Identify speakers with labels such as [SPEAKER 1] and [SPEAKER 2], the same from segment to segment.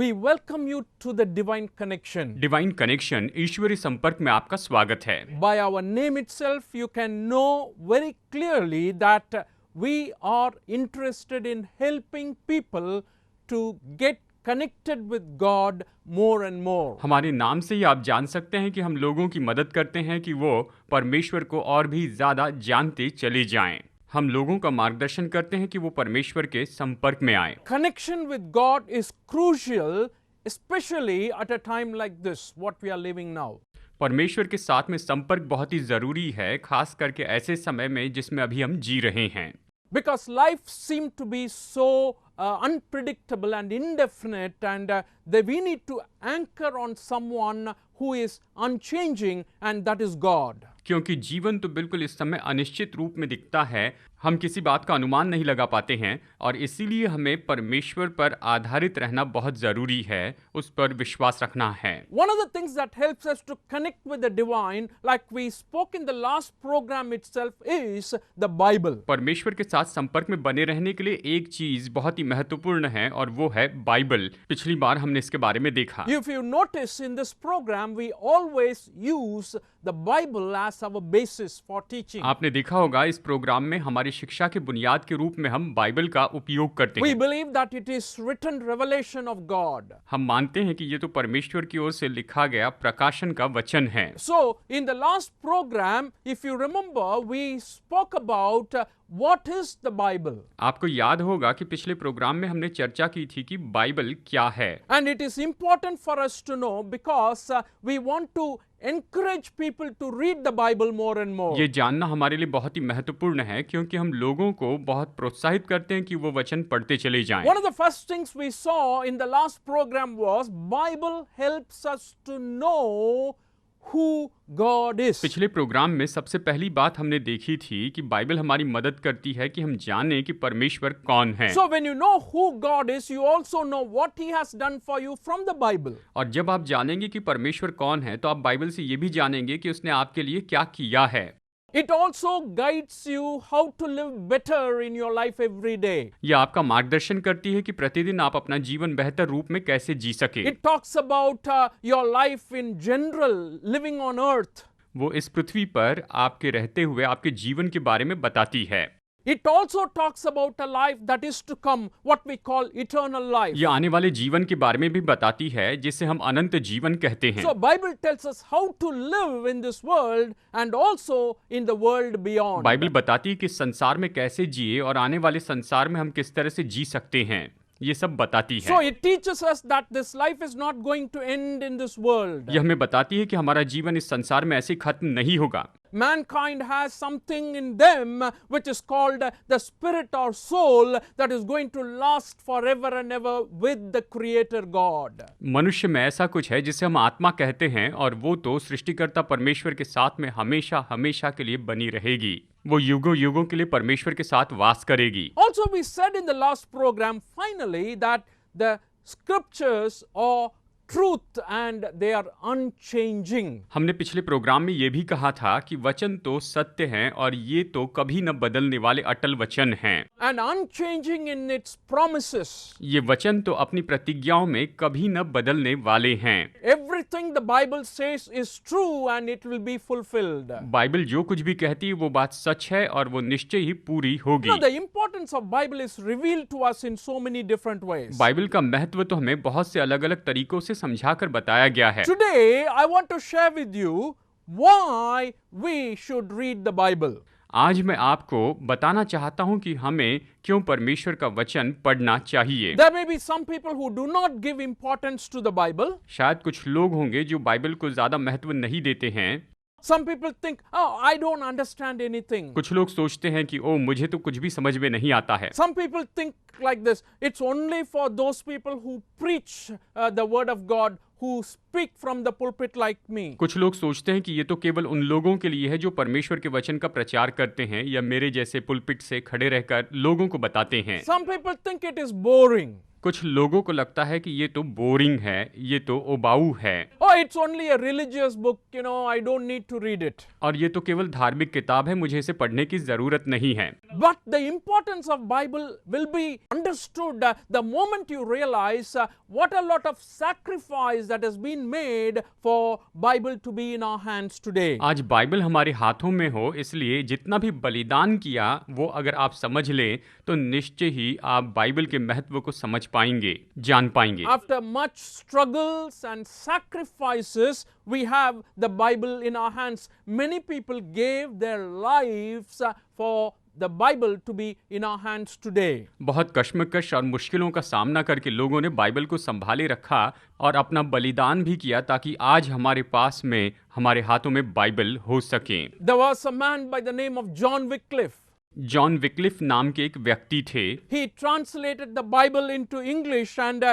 [SPEAKER 1] We welcome you to the Divine Connection.
[SPEAKER 2] Divine connection ईश्वरीय संपर्क में आपका स्वागत है।
[SPEAKER 1] By our name itself, you can know very clearly that we are interested in helping people to get connected with God more and more.
[SPEAKER 2] हमारे नाम से ही आप जान सकते हैं कि हम लोगों की मदद करते हैं कि वो परमेश्वर को और भी ज़्यादा जानते चले जाएं। हम लोगों का मार्गदर्शन करते हैं कि वो परमेश्वर के संपर्क में आए।
[SPEAKER 1] Connection with God is crucial, especially at a time like this, what we are living now.
[SPEAKER 2] परमेश्वर के साथ में संपर्क बहुत ही ज़रूरी है, खास करके ऐसे समय में जिसमें अभी हम जी रहे हैं।
[SPEAKER 1] Because life seems to be so unpredictable and indefinite, and that we need to anchor on someone who is unchanging, and that is God.
[SPEAKER 2] क्योंकि जीवन तो बिल्कुल इस समय अनिश्चित रूप में दिखता है, हम किसी बात का अनुमान नहीं लगा पाते हैं और इसीलिए हमें परमेश्वर पर आधारित रहना बहुत ज़रूरी है, उस पर विश्वास रखना है।
[SPEAKER 1] One of the things that helps us to connect with the divine, like we spoke in the last program itself, is the Bible.
[SPEAKER 2] परमेश्वर के साथ संपर्क में बने रहने के लिए एक चीज बहुत ही महत्वपूर्ण है और वो है बाइबल। पिछली बार हमने इसके बारे में देखा।
[SPEAKER 1] If you notice in this program, we always use the Bible as our basis for teaching.
[SPEAKER 2] आपने देखा होगा इस प्रोग्राम में हमारी शिक्षा के बुनियाद के रूप में हम बाइबल का उपयोग करते
[SPEAKER 1] We
[SPEAKER 2] हैं।
[SPEAKER 1] believe that it is written revelation of God.
[SPEAKER 2] हम मानते हैं कि ये तो परमेश्वर की ओर से लिखा गया प्रकाशन का वचन है।
[SPEAKER 1] So, in the last program, if you remember, we spoke about what is the Bible.
[SPEAKER 2] आपको याद होगा कि पिछले प्रोग्राम में हमने चर्चा की थी कि बाइबल क्या है।
[SPEAKER 1] And it is important for us to know because we want to encourage people to read the Bible more and more.
[SPEAKER 2] ये जानना हमारे लिए बहुत ही महत्वपूर्ण है क्योंकि हम लोगों को बहुत प्रोत्साहित करते हैं कि वो वचन पढ़ते चले जाएं।
[SPEAKER 1] One of the first things we saw in the last program was Bible helps us to know who God is.
[SPEAKER 2] पिछले प्रोग्राम में सबसे पहली बात हमने देखी थी कि बाइबल हमारी मदद करती है कि हम जानें कि परमेश्वर कौन है।
[SPEAKER 1] So when you know who God is, you also know what He has done for you from the Bible.
[SPEAKER 2] और जब आप जानेंगे कि परमेश्वर कौन है तो आप बाइबल से ये भी जानेंगे कि उसने आपके लिए क्या किया है।
[SPEAKER 1] It also guides you how to live better in your life every day.
[SPEAKER 2] यह आपका मार्गदर्शन करती है कि प्रतिदिन आप अपना जीवन बेहतर रूप में कैसे जी सके।
[SPEAKER 1] It talks about your life in general, living on earth.
[SPEAKER 2] वो इस पृथ्वी पर आपके रहते हुए आपके जीवन के बारे में बताती है।
[SPEAKER 1] It also talks about a life that is to come, what we call eternal life.
[SPEAKER 2] यह आने वाले जीवन के बारे में भी बताती है जिसे हम अनंत जीवन कहते हैं।
[SPEAKER 1] So Bible tells us how to live in this world and also in the world beyond.
[SPEAKER 2] Bible बताती है कि संसार में कैसे जिए और आने वाले संसार में हम किस तरह से जी सकते हैं, ये सब बताती है।
[SPEAKER 1] So it teaches us that this life is not going to end in this world.
[SPEAKER 2] यह हमें बताती है कि हमारा जीवन इस संसार में ऐसे खत्म नहीं होगा।
[SPEAKER 1] Mankind has something in them which is called the spirit or soul that is going to last forever and ever with the Creator God.
[SPEAKER 2] मनुष्य में ऐसा कुछ है जिसे हम आत्मा कहते हैं और वो तो सृष्टिकर्ता परमेश्वर के साथ में हमेशा हमेशा के लिए बनी रहेगी। वो युगों युगों के लिए परमेश्वर के साथ वास करेगी।
[SPEAKER 1] Also we said in the last program finally that the scriptures are truth and they are unchanging.
[SPEAKER 2] हमने पिछले प्रोग्राम में ये भी कहा था कि वचन तो सत्य हैं और ये तो कभी न बदलने वाले अटल वचन हैं।
[SPEAKER 1] And unchanging in its promises.
[SPEAKER 2] ये वचन तो अपनी प्रतिज्ञाओं में कभी न बदलने वाले हैं।
[SPEAKER 1] Everything the Bible says is true and it will be fulfilled.
[SPEAKER 2] Bible जो कुछ भी कहती है वो बात सच है और वो निश्चय ही पूरी होगी।
[SPEAKER 1] You know, the importance of Bible is revealed to us in so many different ways.
[SPEAKER 2] Bible का महत्व तो हमें बहुत से अलग-अलग तरीकों से समझाकर बताया गया है।
[SPEAKER 1] Today I want to share with you why we should read the Bible.
[SPEAKER 2] आज मैं आपको बताना चाहता हूं कि हमें क्यों परमेश्वर का वचन पढ़ना चाहिए।
[SPEAKER 1] There may be some people who do not give importance to the Bible.
[SPEAKER 2] शायद कुछ लोग होंगे जो बाइबल को ज्यादा महत्व नहीं देते हैं।
[SPEAKER 1] Some people think, oh, I don't understand anything.
[SPEAKER 2] कुछ लोग सोचते हैं कि ओ मुझे तो कुछ भी समझ में नहीं आता है।
[SPEAKER 1] Some people think like this, it's only for those people who preach the word of God, who speak from the pulpit like me.
[SPEAKER 2] कुछ लोग सोचते हैं कि ये तो केवल उन लोगों के लिए है जो परमेश्वर के वचन का प्रचार करते हैं या मेरे जैसे पुलपिट से खड़े रहकर लोगों को बताते हैं।
[SPEAKER 1] Some people think it is boring.
[SPEAKER 2] कुछ लोगों को लगता है कि ये तो बोरिंग है, ये तो उबाऊ है,
[SPEAKER 1] Oh, it's only a religious book, I don't need to read it.
[SPEAKER 2] और ये तो केवल धार्मिक किताब है, मुझे इसे पढ़ने की जरूरत नहीं है।
[SPEAKER 1] But the importance of Bible will be understood the moment you realize what a lot of sacrifice that has been made for Bible to be in our hands today.
[SPEAKER 2] आज बाइबल हमारे हाथों में हो, इसलिए जितना भी बलिदान किया वो अगर आप समझ लें तो निश्चय ही आप बाइबल के महत्व को समझ पाएंगे, जान पाएंगे।
[SPEAKER 1] After much struggles and sacrifices, we have the Bible in our hands. Many people gave their lives for the Bible to be in our hands today.
[SPEAKER 2] बहुत कश्मकश और मुश्किलों का सामना करके लोगों ने बाइबल को संभाले रखा और अपना बलिदान भी किया ताकि आज हमारे पास में, हमारे हाथों में बाइबल हो सके।
[SPEAKER 1] There was a man by the name of John Wycliffe.
[SPEAKER 2] John Wycliffe नाम के एक व्यक्ति थे।
[SPEAKER 1] He translated the Bible into English and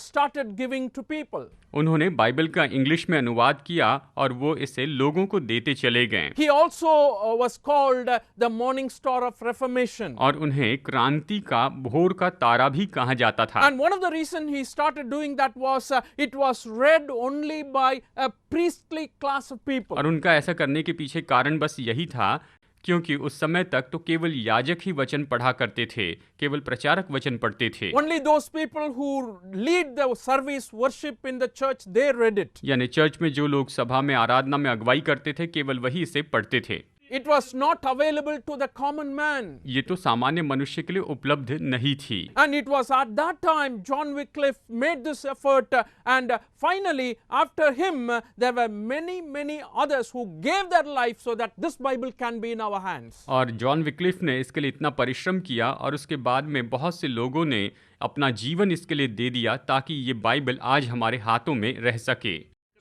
[SPEAKER 1] started giving to people.
[SPEAKER 2] उन्होंने बाइबल का इंग्लिश में अनुवाद किया और वो इसे लोगों को देते चले गए।
[SPEAKER 1] He also was called the morning star of Reformation.
[SPEAKER 2] और उन्हें क्रांति का भोर का तारा भी कहा जाता था।
[SPEAKER 1] And one of the reason he started doing that was it was read only by a priestly class of people.
[SPEAKER 2] और उनका ऐसा करने के पीछे कारण बस यही था क्योंकि उस समय तक तो केवल याजक ही वचन पढ़ा करते थे, केवल प्रचारक वचन पढ़ते थे।
[SPEAKER 1] Only those people who lead the service worship in the church, they read it.
[SPEAKER 2] यानी चर्च में जो लोग सभा में आराधना में अगुवाई करते थे, केवल वही इसे पढ़ते थे।
[SPEAKER 1] It was not available to the common man.
[SPEAKER 2] ये तो सामान्य मनुष्य के लिए उपलब्ध नहीं थी।
[SPEAKER 1] And it was at that time John Wycliffe made this effort and finally after him there were many others who gave their life so that this Bible can be in our hands.
[SPEAKER 2] और John Wycliffe ने इसके लिए इतना परिश्रम किया और उसके बाद में बहुत से लोगों ने अपना जीवन इसके लिए दे दिया ताकि ये बाइबल आज हमारे हाथों में रह सके।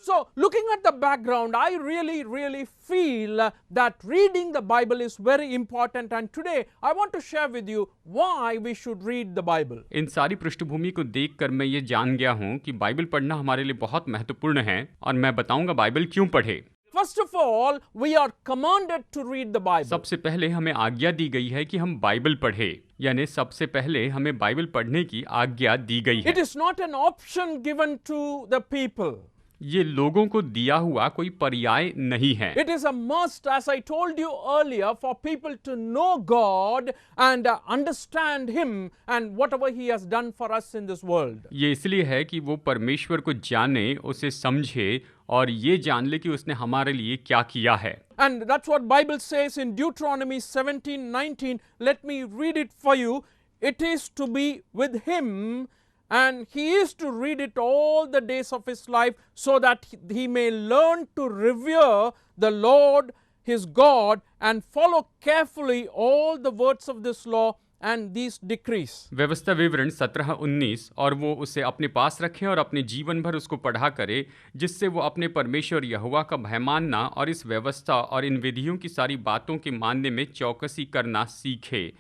[SPEAKER 1] So looking at the background, I really feel that reading the Bible is very important, and today I want to share with you why we should read the Bible.
[SPEAKER 2] इन सारी पृष्ठभूमि को देखकर मैं ये जान गया हूँ कि बाइबल पढ़ना हमारे लिए बहुत महत्वपूर्ण है और मैं बताऊंगा बाइबल क्यों पढ़े।
[SPEAKER 1] First of all, we are commanded to read the Bible.
[SPEAKER 2] सबसे पहले हमें आज्ञा दी गई है कि हम बाइबल पढ़े, यानी सबसे पहले हमें बाइबल पढ़ने की आज्ञा दी गई है।
[SPEAKER 1] It is not an option given to the people.
[SPEAKER 2] ये लोगों को दिया हुआ कोई पर्याय नहीं है।
[SPEAKER 1] It is a must, as I told you earlier, for people to know God and understand Him and whatever He has done for us in this world.
[SPEAKER 2] ये इसलिए है कि वो परमेश्वर को जाने, उसे समझे और ये जान ले कि उसने हमारे लिए क्या किया है।
[SPEAKER 1] And that's what Bible says in Deuteronomy 17:19. Let me read it for you. It is to be with Him, and he is to read it all the days of his life so that he may learn to revere the Lord his God and follow carefully all the words of this law and these decrees.
[SPEAKER 2] व्यवस्था विवरण 17-19 और वो उसे अपने पास रखे और अपने जीवन भर उसको पढ़ा करे, जिससे वो अपने परमेश्वर यहोवा का भय मानना और इस व्यवस्था और इन विधियों की सारी बातों के मानने में चौकसी करना सीखे।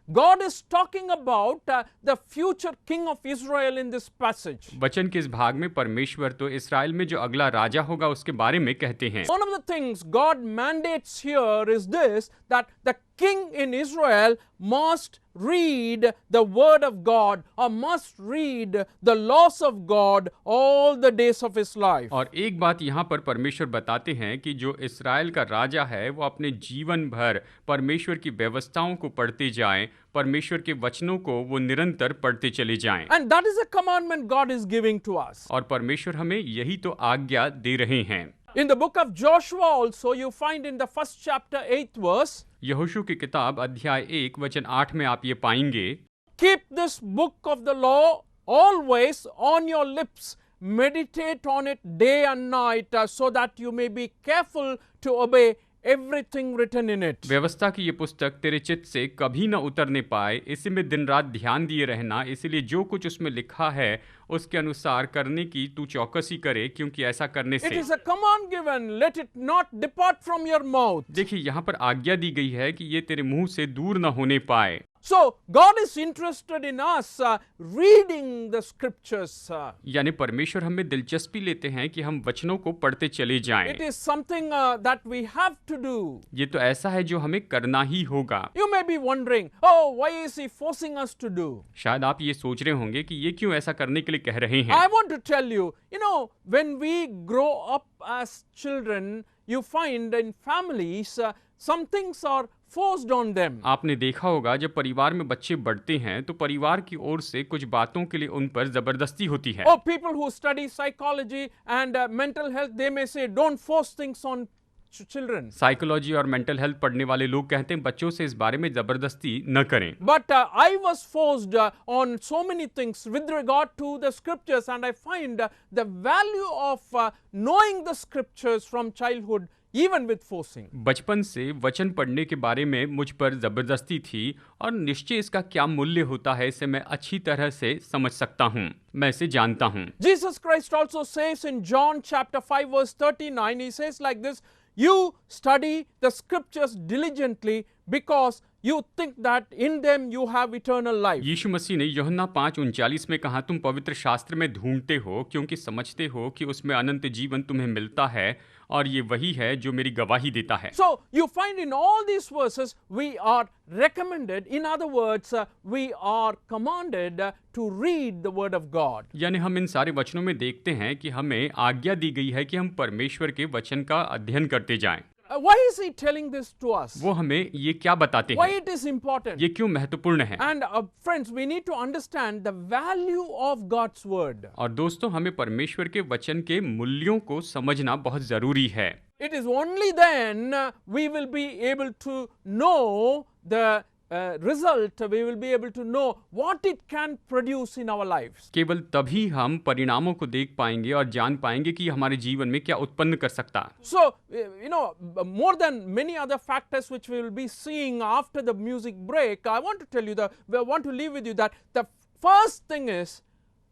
[SPEAKER 1] God is talking about the future king of Israel in this passage.
[SPEAKER 2] वचन के इस भाग में परमेश्वर तो इस्राएल में जो अगला राजा होगा उसके बारे में कहते हैं।
[SPEAKER 1] One of the things God mandates here is this, that the king in Israel must read the word of God or must read the laws of God all the days of his life.
[SPEAKER 2] और एक बात यहाँ पर परमेश्वर बताते हैं कि जो इस्राएल का राजा है वो अपने जीवन भर परमेश्वर की व्यवस्थाओं को पढ़ते जाएं, परमेश्वर के वचनों को वो निरंतर पढ़ते चले जाएं।
[SPEAKER 1] And that is a commandment God is giving to us.
[SPEAKER 2] और परमेश्वर हमें यही तो आज्ञा दे रहे हैं।
[SPEAKER 1] In the book of Joshua also you find in the first chapter 8th verse,
[SPEAKER 2] यहोशू की किताब अध्याय 1 वचन 8 में आप ये पाएंगे,
[SPEAKER 1] keep this book of the law always on your lips, meditate on it day and night so that you may be careful to obey everything written in it.
[SPEAKER 2] व्यवस्था की ये पुस्तक तेरे चित्त से कभी न उतरने पाए, इसी में दिन रात ध्यान दिए रहना, इसलिए जो कुछ उसमें लिखा है उसके अनुसार करने की तू चौकसी करे, क्योंकि ऐसा करने
[SPEAKER 1] It
[SPEAKER 2] से।
[SPEAKER 1] is a command given, let it not depart from your mouth.
[SPEAKER 2] देखिए यहाँ पर आज्ञा दी गई है कि ये तेरे मुंह से दूर न होने पाए।
[SPEAKER 1] So God is interested in us reading the scriptures.
[SPEAKER 2] यानी परमेश्वर हमें दिलचस्पी लेते हैं कि हम वचनों को पढ़ते चले जाएं।
[SPEAKER 1] It is something that we have to do.
[SPEAKER 2] ये तो ऐसा है जो हमें करना ही होगा।
[SPEAKER 1] You may be wondering, oh, why is he forcing us to do?
[SPEAKER 2] शायद आप ये सोच रहे होंगे कि ये क्यों ऐसा करने के लिए कह रहे हैं।
[SPEAKER 1] I want to tell you, when we grow up as children, you find in families some things are forced on them.
[SPEAKER 2] आपने देखा होगा जब परिवार में बच्चे बढ़ते हैं तो परिवार की ओर से कुछ बातों के लिए उन पर जबरदस्ती होती है।
[SPEAKER 1] Oh, people who study psychology and mental health, they may say, don't force things on children.
[SPEAKER 2] Psychology और मेंटल हेल्थ पढ़ने वाले लोग कहते हैं बच्चों से इस बारे में जबरदस्ती न करें।
[SPEAKER 1] But I was forced on so many things with regard to the scriptures, and I find the value of knowing the scriptures from childhood, even with forcing.
[SPEAKER 2] बचपन से वचन पढ़ने के बारे में मुझ पर जबरदस्ती थी और निश्चय इसका क्या मूल्य होता है इसे मैं अच्छी तरह से समझ सकता हूँ, मैं इसे जानता हूँ।
[SPEAKER 1] Jesus Christ also says in John chapter 5 verse 39, he says like this, you study the scriptures diligently because you think that in them you have eternal life.
[SPEAKER 2] यीशु मसीह ने यूहन्ना 5:39 में कहा, तुम पवित्र शास्त्र में ढूंढते हो क्योंकि समझते हो कि उसमें अनंत जीवन तुम्हें मिलता है और ये वही है जो मेरी गवाही देता है।
[SPEAKER 1] So you find in all these verses we are recommended, in other words, we are commanded to read the word of God.
[SPEAKER 2] यानी हम इन सारे वचनों में देखते हैं कि हमें आज्ञा दी गई है कि हम परमेश्वर के वचन का अध्ययन करते जाएं।
[SPEAKER 1] Why is he telling this to us?
[SPEAKER 2] वो हमें ये क्या बताते
[SPEAKER 1] Why
[SPEAKER 2] हैं,
[SPEAKER 1] it is important?
[SPEAKER 2] ये क्यों महत्वपूर्ण है।
[SPEAKER 1] And friends, we need to understand the value of God's word.
[SPEAKER 2] और दोस्तों हमें परमेश्वर के वचन के मूल्यों को समझना बहुत जरूरी है।
[SPEAKER 1] It is only then we will be able to know the result, we will be able to know what it can produce in our lives.
[SPEAKER 2] केवल तभी हम परिणामों को देख पाएंगे और जान पाएंगे कि हमारे जीवन में क्या उत्पन्न कर सकता है।
[SPEAKER 1] So, more than many other factors which we will be seeing after the music break, I want to tell you I want to leave with you that the first thing is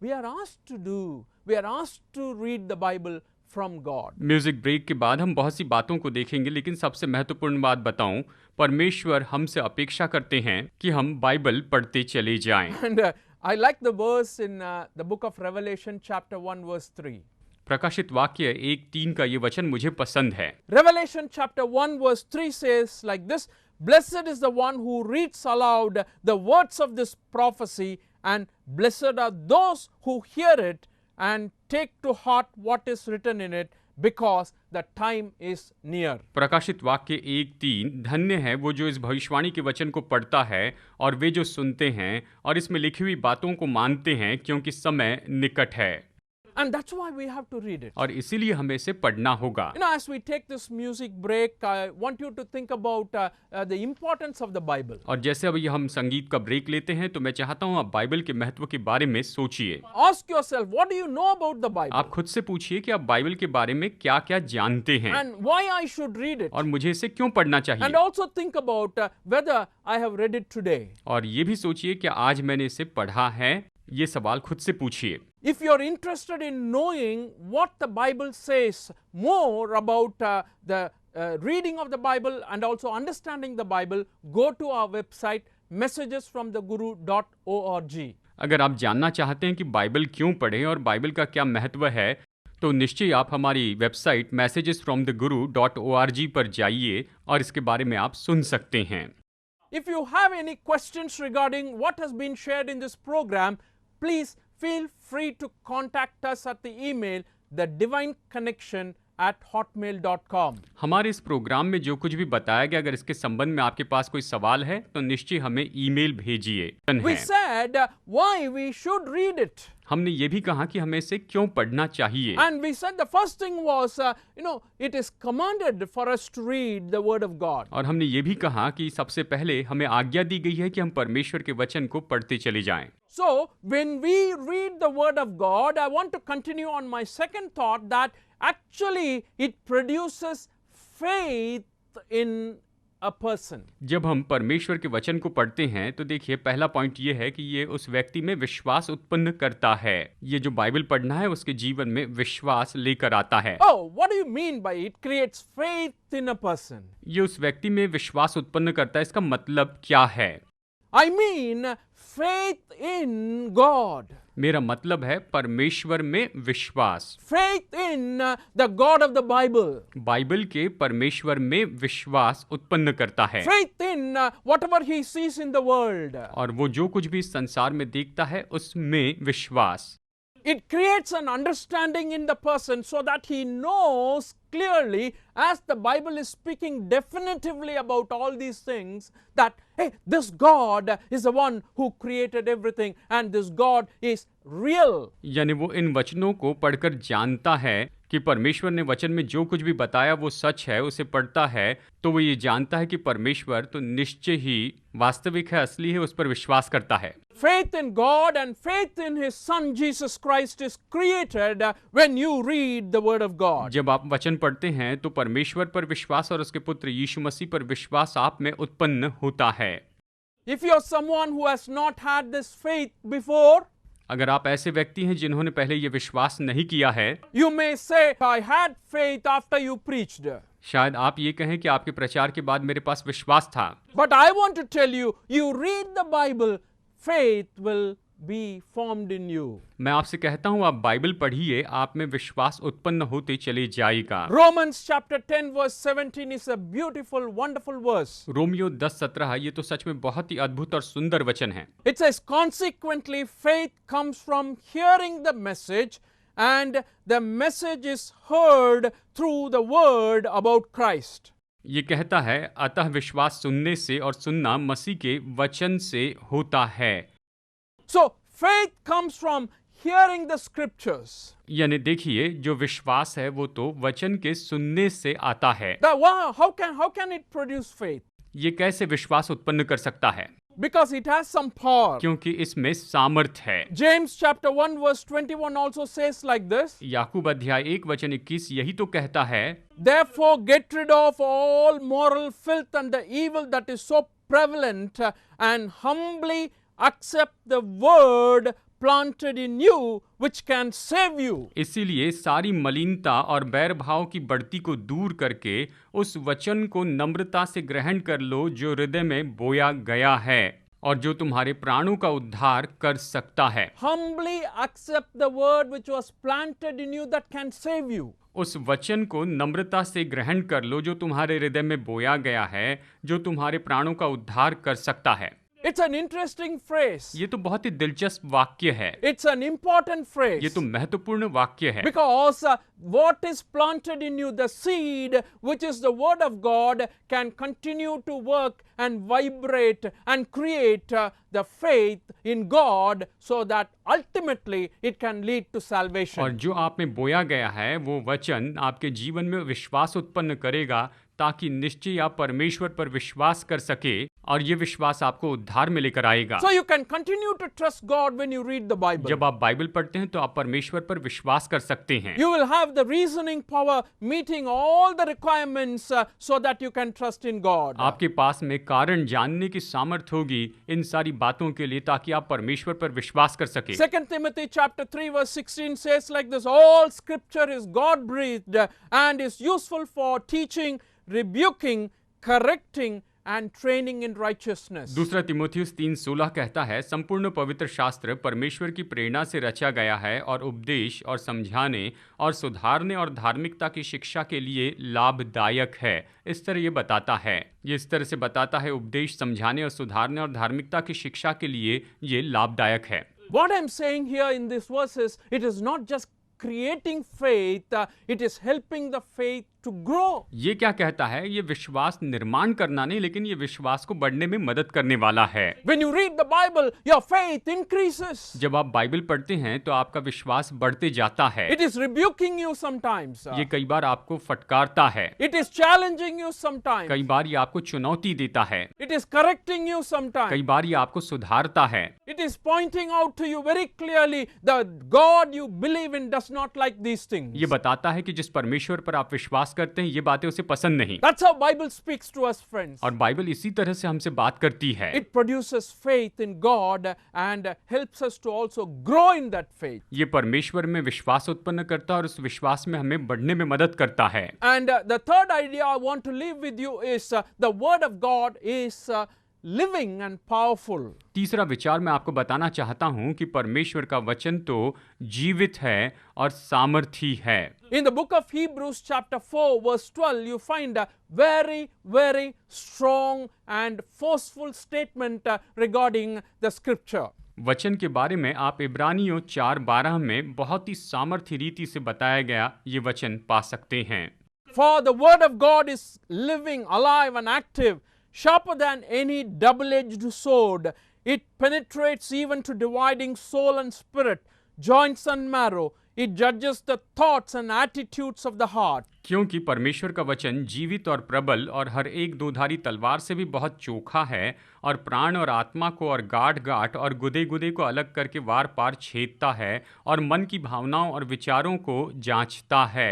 [SPEAKER 1] we are asked to read the Bible from God.
[SPEAKER 2] Music break के बाद हम बहुत सी बातों को देखेंगे, लेकिन सबसे महत्वपूर्ण बात बताऊं, परमेश्वर हमसे अपेक्षा करते हैं कि हम बाइबल पढ़ते चले जाएं।
[SPEAKER 1] And I like the verse in the book of Revelation chapter 1 verse 3.
[SPEAKER 2] प्रकाशित वाक्य 1:3 का ये वचन मुझे पसंद है।
[SPEAKER 1] Revelation chapter 1 verse 3 says like this, Blessed is the one who reads aloud the words of this prophecy, and blessed are those who hear it and take to heart what is written in it, because the time is near.
[SPEAKER 2] प्रकाशित वाक्य 1:3, धन्य है वो जो इस भविष्यवाणी के वचन को पढ़ता है और वे जो सुनते हैं और इसमें लिखी हुई बातों को मानते हैं, क्योंकि समय निकट है।
[SPEAKER 1] And that's why we have to read it.
[SPEAKER 2] और इसीलिए हमें इसे पढ़ना होगा।
[SPEAKER 1] As we take this music break, I want you to think about the importance of the Bible.
[SPEAKER 2] और जैसे अभी हम संगीत का ब्रेक लेते हैं तो मैं चाहता हूँ आप बाइबल के महत्व के बारे में सोचिए।
[SPEAKER 1] Ask yourself, what do you know about the Bible?
[SPEAKER 2] आप खुद से पूछिए कि आप बाइबल के बारे में क्या-क्या जानते हैं
[SPEAKER 1] And why I should read it.
[SPEAKER 2] और मुझे इसे क्यों पढ़ना
[SPEAKER 1] And
[SPEAKER 2] चाहिए।
[SPEAKER 1] also think about whether I have read it today.
[SPEAKER 2] और ये भी सोचिए कि आज मैंने इसे पढ़ा है, ये सवाल खुद से पूछिए।
[SPEAKER 1] If you are interested in knowing what the Bible says more about the reading of the Bible and also understanding the Bible, go to our website messagesfromtheguru.org.
[SPEAKER 2] अगर आप जानना चाहते हैं कि बाइबल क्यों पढ़ें और बाइबल का क्या महत्व है, तो निश्चय आप हमारी वेबसाइट messagesfromtheguru.org पर जाइए और इसके बारे में आप सुन सकते हैं।
[SPEAKER 1] If you have any questions regarding what has been shared in this program, please feel free to contact us at the email thedivineconnection@hotmail.com.
[SPEAKER 2] हमारे इस प्रोग्राम में जो कुछ भी बताया गया, अगर इसके संबंध में आपके पास कोई सवाल है तो निश्चय हमें ईमेल भेजिए।
[SPEAKER 1] We said why we should read it.
[SPEAKER 2] हमने ये भी कहा कि हमें इसे क्यों पढ़ना चाहिए।
[SPEAKER 1] And we said the first thing was, it is commanded for us to read the word of God.
[SPEAKER 2] और हमने ये भी कहा कि सबसे पहले हमें आज्ञा दी गई है कि हम परमेश्वर के वचन को पढ़ते चले जाएं।
[SPEAKER 1] So, when we read the word of God, I want to continue on my second thought that actually it produces faith in a person.
[SPEAKER 2] जब हम परमेश्वर के वचन को पढ़ते हैं तो देखिए पहला पॉइंट ये है कि ये उस व्यक्ति में विश्वास उत्पन्न करता है। ये जो बाइबल पढ़ना है उसके जीवन में विश्वास लेकर आता है।
[SPEAKER 1] Oh, what do you mean by it creates faith in a person?
[SPEAKER 2] ये उस व्यक्ति में विश्वास उत्पन्न करता है, इसका मतलब क्या है?
[SPEAKER 1] I mean faith in God.
[SPEAKER 2] मेरा मतलब है परमेश्वर में विश्वास,
[SPEAKER 1] Faith in the God of the Bible.
[SPEAKER 2] Bible के परमेश्वर में विश्वास उत्पन्न करता है।
[SPEAKER 1] Faith in whatever he sees in the world.
[SPEAKER 2] और वो जो कुछ भी इस संसार में देखता है उसमें विश्वास।
[SPEAKER 1] It creates an understanding in the person so that he knows clearly, as the Bible is speaking definitively about all these things, that hey, this God is the one who created everything and this God is real.
[SPEAKER 2] यानी वो इन वचनों को पढ़कर जानता है कि परमेश्वर ने वचन में जो कुछ भी बताया वो सच है, उसे पढ़ता है तो वो ये जानता है कि परमेश्वर तो निश्चय ही वास्तविक है, असली है, उस पर विश्वास करता है।
[SPEAKER 1] Faith in God and faith in His Son Jesus Christ is created when you read the Word of God.
[SPEAKER 2] जब आप वचन पढ़ते हैं तो परमेश्वर पर विश्वास और उसके पुत्र यीशु मसीह पर विश्वास आप में उत्पन्न होता है।
[SPEAKER 1] If you are someone who has not had this faith before,
[SPEAKER 2] अगर आप ऐसे व्यक्ति हैं जिन्होंने पहले ये विश्वास नहीं किया है,
[SPEAKER 1] you may say, I had faith after you preached.
[SPEAKER 2] शायद आप ये कहें कि आपके प्रचार के बाद मेरे पास विश्वास था।
[SPEAKER 1] But I want to tell you, you read the Bible, faith will be formed in you.
[SPEAKER 2] मैं आपसे कहता हूँ आप बाइबल पढ़िए, आप में विश्वास उत्पन्न होते चले जाएगा।
[SPEAKER 1] Romans chapter 10 verse 17 is a beautiful, wonderful verse.
[SPEAKER 2] Romeo 10:17 ये तो सच में बहुत ही अद्भुत और सुंदर वचन है।
[SPEAKER 1] It says, consequently, faith comes from hearing the message, and the message is heard through the word about Christ.
[SPEAKER 2] ये कहता है, अतः विश्वास सुनने से और सुनना मसीह के वचन से होता है।
[SPEAKER 1] So, faith comes from hearing the scriptures.
[SPEAKER 2] यानी देखिए, जो विश्वास है वो तो वचन के सुनने से आता है।
[SPEAKER 1] Wow, how can it produce faith?
[SPEAKER 2] ये कैसे विश्वास उत्पन्न कर सकता है?
[SPEAKER 1] Because it has some power.
[SPEAKER 2] क्योंकि इसमें सामर्थ है।
[SPEAKER 1] James chapter 1 verse 21 also says like this.
[SPEAKER 2] याकूब अध्याय 1:21 यही तो कहता है,
[SPEAKER 1] Therefore get rid of all moral filth and the evil that is so prevalent, and humbly accept the word planted in you which can save you.
[SPEAKER 2] इसीलिए सारी मलिनता और बैर भाव की बढ़ती को दूर करके उस वचन को नम्रता से ग्रहण कर लो जो हृदय में बोया गया है और जो तुम्हारे प्राणों का उद्धार कर सकता है।
[SPEAKER 1] Humbly accept the word which was planted in you that can save you.
[SPEAKER 2] उस वचन को नम्रता से ग्रहण कर लो जो तुम्हारे हृदय में बोया गया है, जो तुम्हारे प्राणों का उद्धार कर सकता है।
[SPEAKER 1] It's an interesting phrase.
[SPEAKER 2] ये तो बहुत ही दिलचस्प वाक्य है।
[SPEAKER 1] It's an important phrase.
[SPEAKER 2] ये तो महत्वपूर्ण वाक्य है।
[SPEAKER 1] Because what is planted in you, the seed, which is the word of God, can continue to work and vibrate and create the faith in God, so that ultimately it can lead to salvation.
[SPEAKER 2] और जो आप में बोया गया है वो वचन आपके जीवन में विश्वास उत्पन्न करेगा ताकि निश्चय आप परमेश्वर पर विश्वास कर सके और ये विश्वास आपको उद्धार में लेकर आएगा।
[SPEAKER 1] So you can continue to trust God when you read the Bible.
[SPEAKER 2] जब आप बाइबल पढ़ते हैं तो आप परमेश्वर पर विश्वास कर सकते हैं।
[SPEAKER 1] You will have the reasoning power meeting all the requirements so that you can trust in God.
[SPEAKER 2] आपके पास में कारण जानने की सामर्थ्य होगी इन सारी बातों के लिए ताकि आप परमेश्वर पर विश्वास कर सके।
[SPEAKER 1] 2 Timothy chapter 3 verse 16 says like this, all scripture is God breathed and is useful for teaching, rebuking, correcting and training in righteousness.
[SPEAKER 2] दूसरा तिमोथियुस 3:16 कहता है, संपूर्ण पवित्र शास्त्र परमेश्वर की प्रेरणा से रचा गया है और उपदेश और समझाने और सुधारने और धार्मिकता की शिक्षा के लिए लाभदायक है। इस तरह ये बताता है, ये इस तरह से बताता है, उपदेश, समझाने और सुधारने और धार्मिकता की शिक्षा के लिए ये लाभदायक है।
[SPEAKER 1] What I'm saying here in this verse is, it is not just creating faith, it is helping the faith to grow.
[SPEAKER 2] ये क्या कहता है? ये विश्वास निर्माण करना नहीं, लेकिन ये विश्वास को बढ़ने में मदद करने वाला है।
[SPEAKER 1] When you read the Bible, your faith increases.
[SPEAKER 2] जब आप बाइबल पढ़ते हैं तो आपका विश्वास बढ़ते जाता है।
[SPEAKER 1] It is rebuking you sometimes.
[SPEAKER 2] ये कई बार आपको फटकारता है।
[SPEAKER 1] It is challenging you sometimes.
[SPEAKER 2] कई बार ये आपको चुनौती देता है।
[SPEAKER 1] It is correcting you sometimes.
[SPEAKER 2] कई बार ये आपको सुधारता है।
[SPEAKER 1] It is pointing out to you very clearly that God you believe in does not like these things.
[SPEAKER 2] ये बताता है कि जिस परमेश्वर पर आप विश्वास करते हैं ये बातें उसे पसंद नहीं।
[SPEAKER 1] That's how Bible speaks to us, friends.
[SPEAKER 2] और बाइबल इसी तरह से हमसे बात करती है।
[SPEAKER 1] It produces faith in God and helps us to also grow in that faith.
[SPEAKER 2] ये परमेश्वर में विश्वास उत्पन्न करता है और उस विश्वास में हमें बढ़ने में मदद करता है।
[SPEAKER 1] And the third idea I want to leave with you is the word of God is living and powerful.
[SPEAKER 2] तीसरा विचार मैं आपको बताना चाहता हूं कि परमेश्वर का वचन तो जीवित है और सामर्थी है।
[SPEAKER 1] In the book of Hebrews chapter 4 verse 12 you find a very strong and forceful statement regarding the scripture.
[SPEAKER 2] वचन के बारे में आप इब्रानियों 4:12 में बहुत ही सामर्थ्य रीति से बताया गया ये वचन पा सकते हैं।
[SPEAKER 1] For the word of God is living, alive and active, sharper than any double-edged sword. It penetrates even to dividing soul and spirit, joints and marrow. It judges the thoughts and attitudes of the heart.
[SPEAKER 2] क्योंकि परमेश्वर का वचन जीवित और प्रबल और हर एक दोधारी तलवार से भी बहुत चोखा है और प्राण और आत्मा को और गांठ और गुदे गुदे को अलग करके वार पार छेदता है और मन की भावनाओं और विचारों को जांचता है।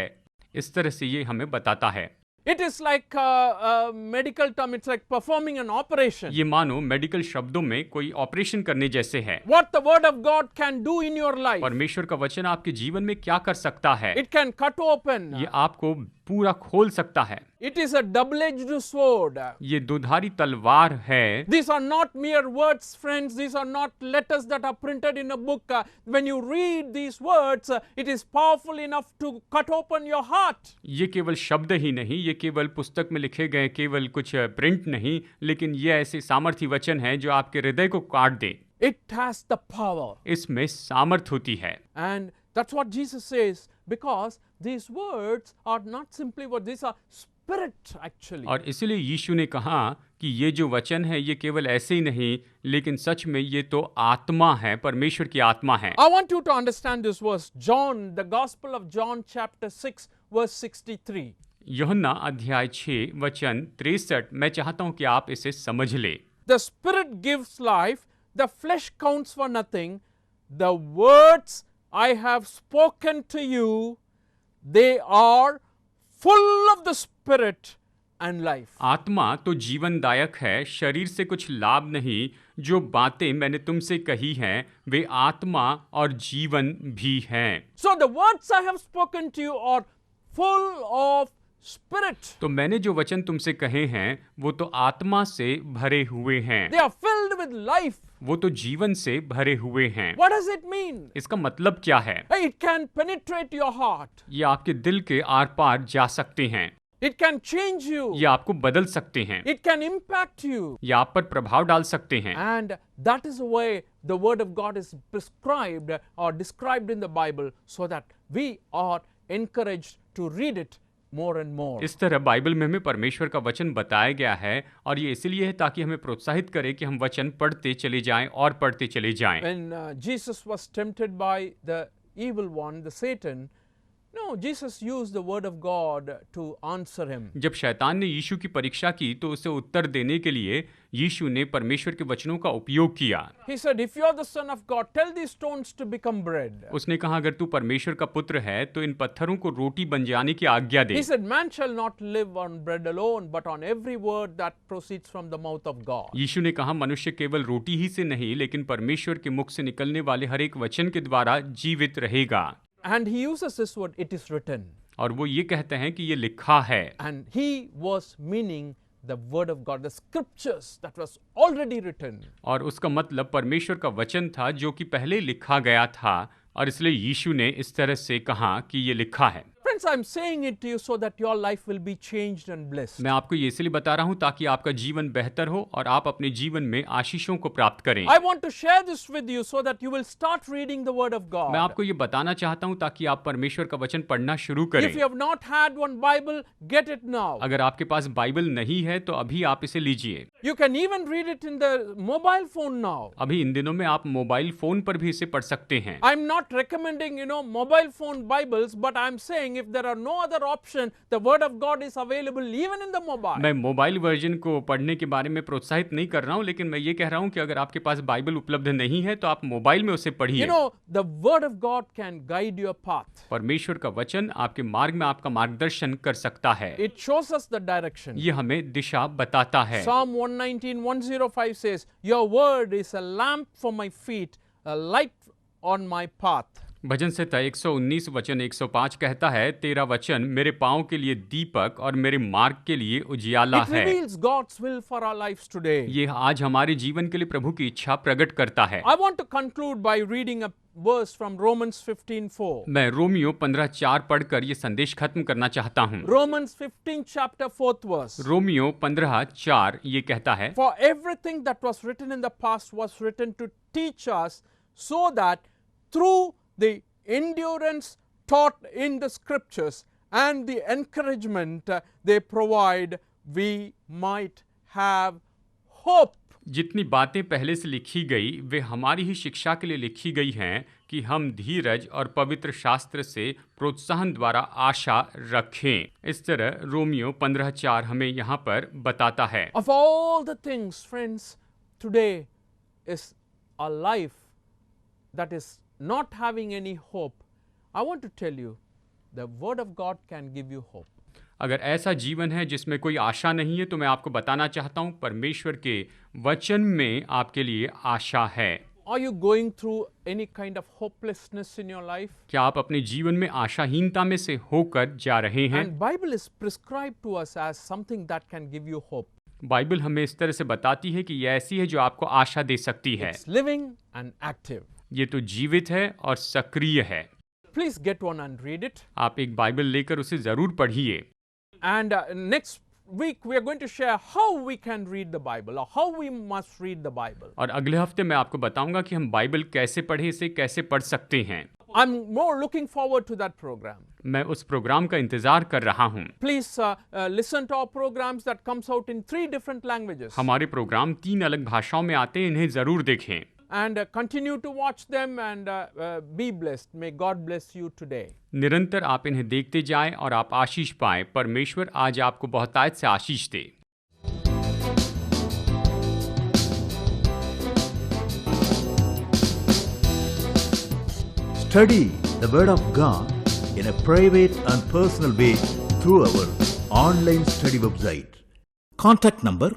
[SPEAKER 2] इस तरह से ये हमें बताता है।
[SPEAKER 1] It is like a medical term, it's like performing an operation.
[SPEAKER 2] ये मानो मेडिकल शब्दों में कोई ऑपरेशन करने जैसे है।
[SPEAKER 1] What the word of God can do in your life.
[SPEAKER 2] परमेश्वर का वचन आपके जीवन में क्या कर सकता है?
[SPEAKER 1] It can cut open.
[SPEAKER 2] ये आपको पूरा खोल सकता है।
[SPEAKER 1] It is a double-edged sword.
[SPEAKER 2] ये दुधारी तलवार है।
[SPEAKER 1] These are not mere words, friends. These are not letters that are printed in a book. When you read these words, it is powerful enough to cut open your heart.
[SPEAKER 2] ये केवल शब्द ही नहीं, ये केवल पुस्तक में लिखे गए केवल कुछ प्रिंट नहीं, लेकिन ये ऐसे सामर्थी वचन है जो आपके हृदय को काट दे।
[SPEAKER 1] It has the power.
[SPEAKER 2] इसमें सामर्थ होती है।
[SPEAKER 1] And that's what Jesus says, because these words are not simply words, these are spirit actually.
[SPEAKER 2] और इसलिए यीशु ने कहा कि ये जो वचन है ये केवल ऐसे ही नहीं, लेकिन सच में ये तो आत्मा है, परमेश्वर की आत्मा है।
[SPEAKER 1] I want you to understand this verse, John, the Gospel of John chapter 6 verse 63.
[SPEAKER 2] यूहन्ना अध्याय 6 वचन 63, मैं चाहता हूं कि आप इसे समझ ले।
[SPEAKER 1] The spirit gives life, the flesh counts for nothing. The words I have spoken to you, they are full of the spirit and life.
[SPEAKER 2] आत्मा तो जीवनदायक है, शरीर से कुछ लाभ नहीं। जो बातें मैंने तुमसे कही हैं वे आत्मा और जीवन भी हैं।
[SPEAKER 1] So the words I have spoken to you are full of spirit.
[SPEAKER 2] तो मैंने जो वचन तुमसे कहे हैं वो तो आत्मा से भरे हुए हैं।
[SPEAKER 1] They are filled with life.
[SPEAKER 2] वो तो जीवन से भरे हुए हैं।
[SPEAKER 1] What does it mean?
[SPEAKER 2] इसका मतलब क्या है?
[SPEAKER 1] It can penetrate your heart.
[SPEAKER 2] ये आपके दिल के आर पार जा सकते हैं।
[SPEAKER 1] It can change you.
[SPEAKER 2] ये आपको बदल सकते हैं।
[SPEAKER 1] It can impact you.
[SPEAKER 2] ये आप पर प्रभाव डाल सकते हैं।
[SPEAKER 1] And that is the way the word of God is prescribed or described in the Bible, so that we are encouraged to read it more and more.
[SPEAKER 2] इस तरह Bible में हमें परमेश्वर का वचन बताया गया है और ये इसलिए है ताकि हमें प्रोत्साहित करे कि हम वचन पढ़ते चले जाएं और पढ़ते चले जाएं।
[SPEAKER 1] When Jesus was tempted by the evil one, the Satan, no, Jesus used the word of God to answer him.
[SPEAKER 2] जब शैतान ने यीशु की परीक्षा की तो उसे उत्तर देने के लिए यीशु ने परमेश्वर के वचनों का उपयोग किया।
[SPEAKER 1] He said, if you are the son of God, tell these stones to become bread.
[SPEAKER 2] उसने कहा अगर तू परमेश्वर का पुत्र है तो इन पत्थरों को रोटी बन जाने की आज्ञा दे।
[SPEAKER 1] He said, man shall not live on bread alone, but on every word that proceeds from the mouth of God.
[SPEAKER 2] यीशु ने कहा मनुष्य केवल रोटी ही से नहीं लेकिन परमेश्वर के मुख से निकलने वाले हर एक वचन के द्वारा जीवित रहेगा।
[SPEAKER 1] And he uses this word, it is written.
[SPEAKER 2] और वो ये कहते हैं कि ये लिखा है।
[SPEAKER 1] And he was meaning the word of God, the scriptures that was already written.
[SPEAKER 2] और उसका मतलब परमेश्वर का वचन था जो कि पहले लिखा गया था और इसलिए यीशु ने इस तरह से कहा कि ये लिखा है।
[SPEAKER 1] Friends, I'm saying it to you so that your life will be changed and blessed.
[SPEAKER 2] मैं आपको ये इसलिए बता रहा हूँ ताकि आपका जीवन बेहतर हो और आप अपने जीवन में आशीषों को प्राप्त करें।
[SPEAKER 1] I want to share this with you so that you will start reading the word of God.
[SPEAKER 2] मैं आपको ये बताना चाहता हूँ ताकि आप परमेश्वर का वचन पढ़ना शुरू करें।
[SPEAKER 1] If you have not had one Bible, get it now.
[SPEAKER 2] अगर आपके पास बाइबल नहीं है तो अभी आप इसे लीजिए।
[SPEAKER 1] You can even read it in the mobile phone now.
[SPEAKER 2] अभी इन दिनों में आप मोबाइल फोन पर भी इसे पढ़ सकते हैं।
[SPEAKER 1] I'm not recommending, mobile phone Bibles, but I'm saying if there are no other option, the word of God is available even in the mobile.
[SPEAKER 2] मैं मोबाइल वर्जन को पढ़ने के बारे में प्रोत्साहित नहीं कर रहा हूँ, लेकिन मैं ये कह रहा हूँ कि अगर आपके पास बाइबल उपलब्ध नहीं है तो आप मोबाइल में उसे पढ़िए।
[SPEAKER 1] The word of God can guide your path.
[SPEAKER 2] परमेश्वर का वचन आपके मार्ग में आपका मार्गदर्शन कर सकता है।
[SPEAKER 1] It shows us the direction.
[SPEAKER 2] ये हमें दिशा बताता है।
[SPEAKER 1] Psalm 119:105 says, your word is a lamp for my feet, a light on my path.
[SPEAKER 2] भजन संहिता 119 वचन 105 कहता है, तेरा वचन मेरे पाँव के लिए दीपक और मेरे मार्ग के लिए उजियाला
[SPEAKER 1] It
[SPEAKER 2] है।
[SPEAKER 1] reveals God's will for our lives today.
[SPEAKER 2] ये आज हमारे जीवन के लिए प्रभु की इच्छा प्रकट करता है।
[SPEAKER 1] I want to conclude by reading a verse from Romans 15:4.
[SPEAKER 2] मैं रोमियो 15:4 पढ़कर ये संदेश खत्म करना चाहता हूँ।
[SPEAKER 1] Romans 15 chapter 4th verse.
[SPEAKER 2] Romeo 15:4 ये कहता है,
[SPEAKER 1] For everything that was written in the past was written to teach us, so that through the endurance taught in the scriptures and the encouragement they provide, we might have hope.
[SPEAKER 2] जितनी बातें पहले से लिखी गई वे हमारी ही शिक्षा के लिए लिखी गई हैं कि हम धीरज और पवित्र शास्त्र से प्रोत्साहन द्वारा आशा रखें। इस तरह रोमियो 15:4 हमें यहाँ पर बताता है।
[SPEAKER 1] Of all the things, friends, today is a life that is not having any hope. I want to tell you, the Word of God can give you hope.
[SPEAKER 2] अगर ऐसा जीवन है जिसमें कोई आशा नहीं है तो मैं आपको बताना चाहता हूँ, परमेश्वर के वचन में आपके लिए आशा है।
[SPEAKER 1] Are you going through any kind of hopelessness in your life?
[SPEAKER 2] क्या आप अपने जीवन में आशाहीनता में से होकर जा रहे हैं?
[SPEAKER 1] And Bible is prescribed to us as something that can give you hope.
[SPEAKER 2] Bible हमें इस तरह से बताती है कि यह ऐसी है जो आपको आशा दे सकती है।
[SPEAKER 1] It's living and active.
[SPEAKER 2] ये तो जीवित है और सक्रिय है।
[SPEAKER 1] Please get one and read it.
[SPEAKER 2] आप एक बाइबल लेकर उसे जरूर पढ़िए।
[SPEAKER 1] And next week we are going to share how we can read the Bible, or how we must read the Bible.
[SPEAKER 2] और अगले हफ्ते मैं आपको बताऊंगा कि हम बाइबल कैसे पढ़ें, इसे कैसे पढ़ सकते हैं।
[SPEAKER 1] I'm more looking forward to that program.
[SPEAKER 2] मैं उस प्रोग्राम का इंतजार कर रहा हूँ।
[SPEAKER 1] Please listen to our programs that comes out in 3 different languages.
[SPEAKER 2] हमारे प्रोग्राम 3 अलग भाषाओं में आते हैं, इन्हें जरूर देखें।
[SPEAKER 1] And continue to watch them and be blessed. May God bless you today.
[SPEAKER 2] निरंतर आप इन्हें देखते जाएं और आप आशीष पाएं। परमेश्वर आज आपको बहुतायत से आशीष दे।
[SPEAKER 3] Study the Word of God in a private and personal way through our online study website. Contact number